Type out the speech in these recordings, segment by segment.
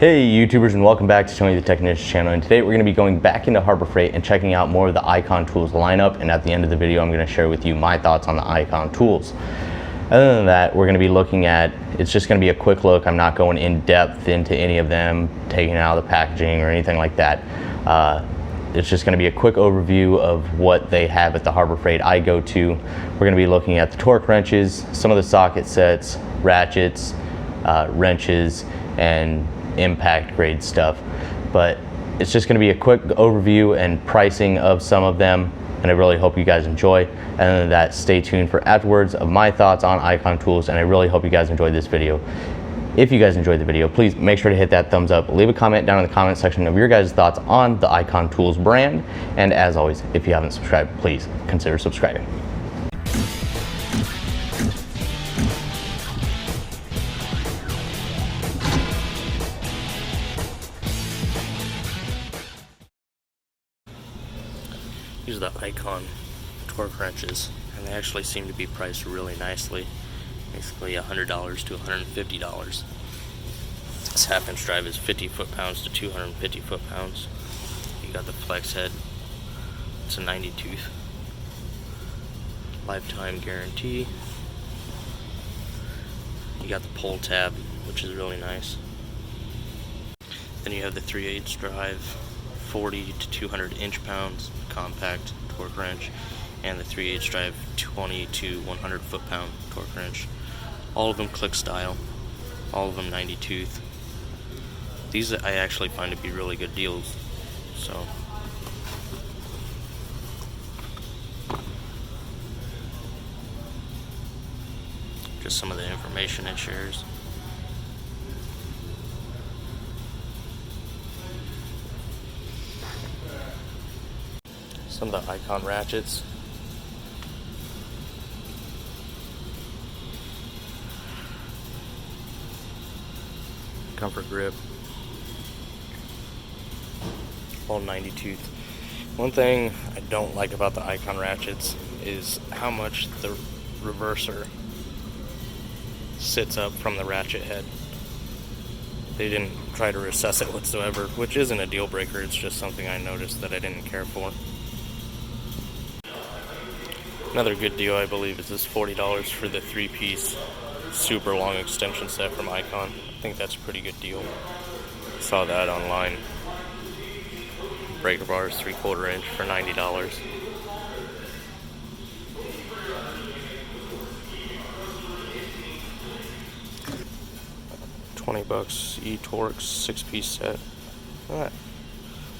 Hey YouTubers, and welcome back to Tony the Technician channel, and today we're going to be going back into Harbor Freight and checking out more of the Icon Tools lineup, and at the end of the video I'm going to share with you my thoughts on the Icon Tools. Other than that, we're going to be looking at, it's just going to be a quick look. I'm not going in depth into any of them, taking out the packaging or anything like that. It's just going to be a quick overview of what they have at the Harbor Freight I go to. We're going to be looking at the torque wrenches, some of the socket sets, ratchets, wrenches, and impact grade stuff. But it's just going to be a quick overview and pricing of some of them, and I really hope you guys enjoy. And then that, stay tuned for afterwards of my thoughts on Icon Tools, and I really hope you guys enjoyed this video. If you guys enjoyed the video, please make sure to hit that thumbs up, leave a comment down in the comment section of your guys' thoughts on the Icon Tools brand, and as always, if you haven't subscribed, please consider subscribing. These are the Icon torque wrenches, and they actually seem to be priced really nicely. Basically $100 to $150. This half-inch drive is 50 foot-pounds to 250 foot-pounds. You got the flex head. It's a 90 tooth. Lifetime guarantee. You got the pull tab, which is really nice. Then you have the 3/8 drive, 40 to 200 inch-pounds, compact torque wrench, and the 3/8 drive, 20 to 100 foot-pound torque wrench. All of them click style, all of them 90 tooth. These I actually find to be really good deals. So just some of the information it shares. Some of the Icon ratchets. Comfort grip. All 90 tooth. One thing I don't like about the Icon ratchets is how much the reverser sits up from the ratchet head. They didn't try to recess it whatsoever, which isn't a deal breaker, it's just something I noticed that I didn't care for. Another good deal, I believe, is this $40 for the 3-piece super long extension set from Icon. I think that's a pretty good deal. Saw that online. Breaker bars, 3/4 inch for $90. $20 E-Torx 6-piece set. That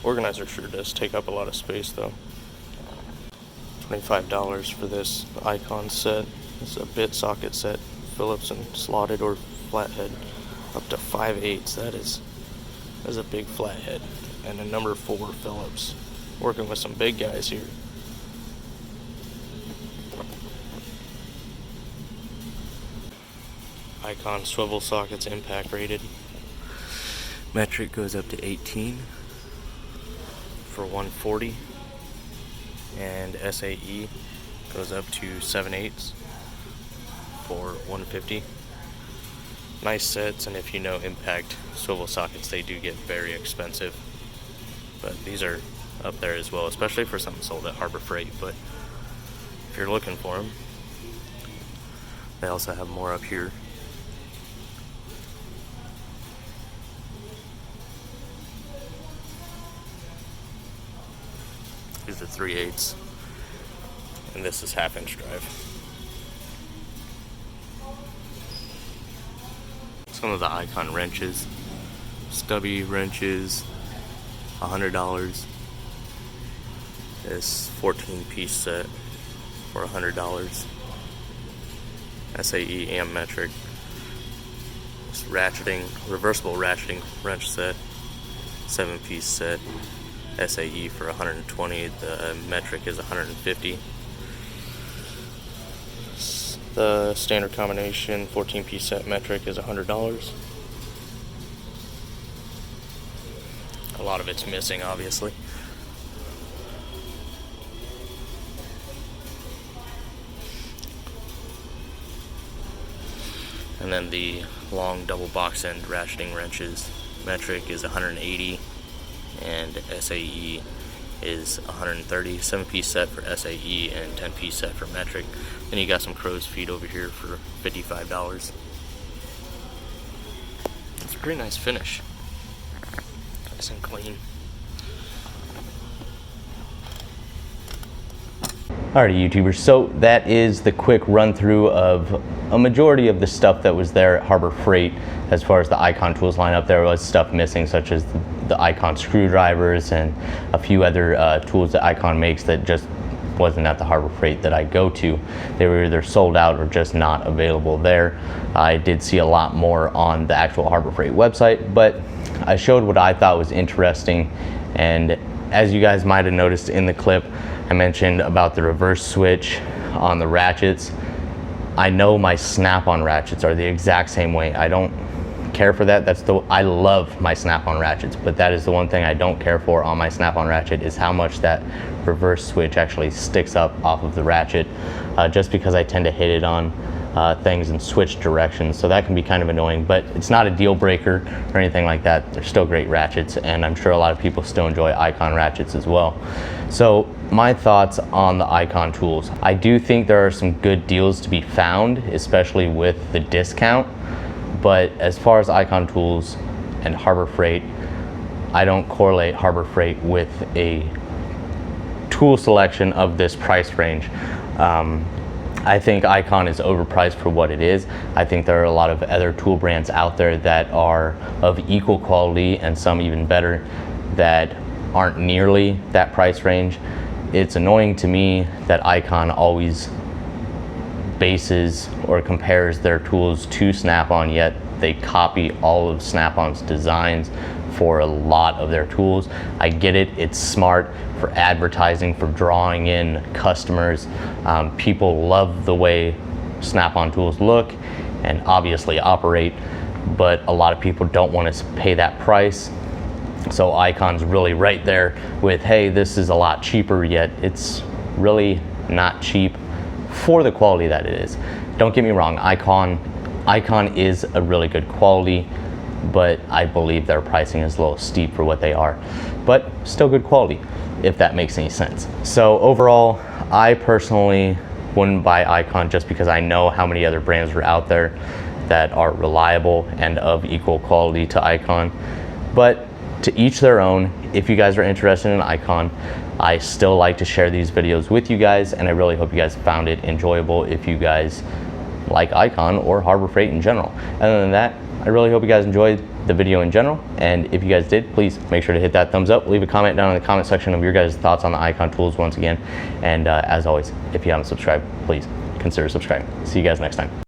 organizer sure does take up a lot of space though. $25 for this Icon set. It's a bit socket set, Phillips and slotted or flathead, up to 5/8. That is a big flathead, and a number 4 Phillips. Working with some big guys here. Icon swivel sockets, impact rated. Metric goes up to 18 for 140. And SAE goes up to 7/8 for 150. Nice sets, and if you know impact swivel sockets, they do get very expensive. But these are up there as well, especially for something sold at Harbor Freight. But if you're looking for them, they also have more up here. These are 3/8, and this is half-inch drive. Some of the Icon wrenches, stubby wrenches, $100. This 14-piece set for $100. SAE and metric. This ratcheting, reversible ratcheting wrench set, 7-piece set. SAE for 120, the metric is 150. The standard combination 14-piece set metric is $100. A lot of it's missing, obviously. And then the long double box end ratcheting wrenches, Metric is 180, and SAE is 130. 7-piece set for SAE and 10-piece set for Metric. Then you got some crow's feet over here for $55. It's a pretty nice finish. Nice and clean. Alrighty, YouTubers, so that is the quick run through of a majority of the stuff that was there at Harbor Freight. As far as the Icon tools lineup, there was stuff missing, such as the Icon screwdrivers and a few other tools that Icon makes that just wasn't at the Harbor Freight that I go to. They were either sold out or just not available there. I did see a lot more on the actual Harbor Freight website, but I showed what I thought was interesting. And as you guys might have noticed in the clip, I mentioned about the reverse switch on the ratchets. I know my snap-on ratchets are the exact same way. I don't care for that. I love my snap-on ratchets, but that is the one thing I don't care for on my snap-on ratchet, is how much that reverse switch actually sticks up off of the ratchet, just because I tend to hit it on things and switch directions, so that can be kind of annoying. But it's not a deal breaker or anything like that. They're still great ratchets, and I'm sure a lot of people still enjoy Icon ratchets as well. So my thoughts on the Icon tools: I do think there are some good deals to be found, especially with the discount. But as far as Icon tools and Harbor Freight, I don't correlate Harbor Freight with a tool selection of this price range. I think Icon is overpriced for what it is. I think there are a lot of other tool brands out there that are of equal quality, and some even better, that aren't nearly that price range. It's annoying to me that Icon always bases or compares their tools to Snap-on, yet they copy all of Snap-on's designs for a lot of their tools. I get it, it's smart for advertising, for drawing in customers. People love the way Snap-on tools look and obviously operate, but a lot of people don't want to pay that price. So Icon's really right there with, hey, this is a lot cheaper, yet it's really not cheap for the quality that it is. Don't get me wrong, Icon is a really good quality, but I believe their pricing is a little steep for what they are, but still good quality, if that makes any sense. So overall, I personally wouldn't buy Icon just because I know how many other brands are out there that are reliable and of equal quality to Icon. But to each their own. If you guys are interested in Icon, I still like to share these videos with you guys, and I really hope you guys found it enjoyable if you guys like Icon or Harbor Freight in general. Other than that, I really hope you guys enjoyed the video in general, and if you guys did, please make sure to hit that thumbs up. Leave a comment down in the comment section of your guys' thoughts on the Icon tools once again, and as always, if you haven't subscribed, please consider subscribing. See you guys next time.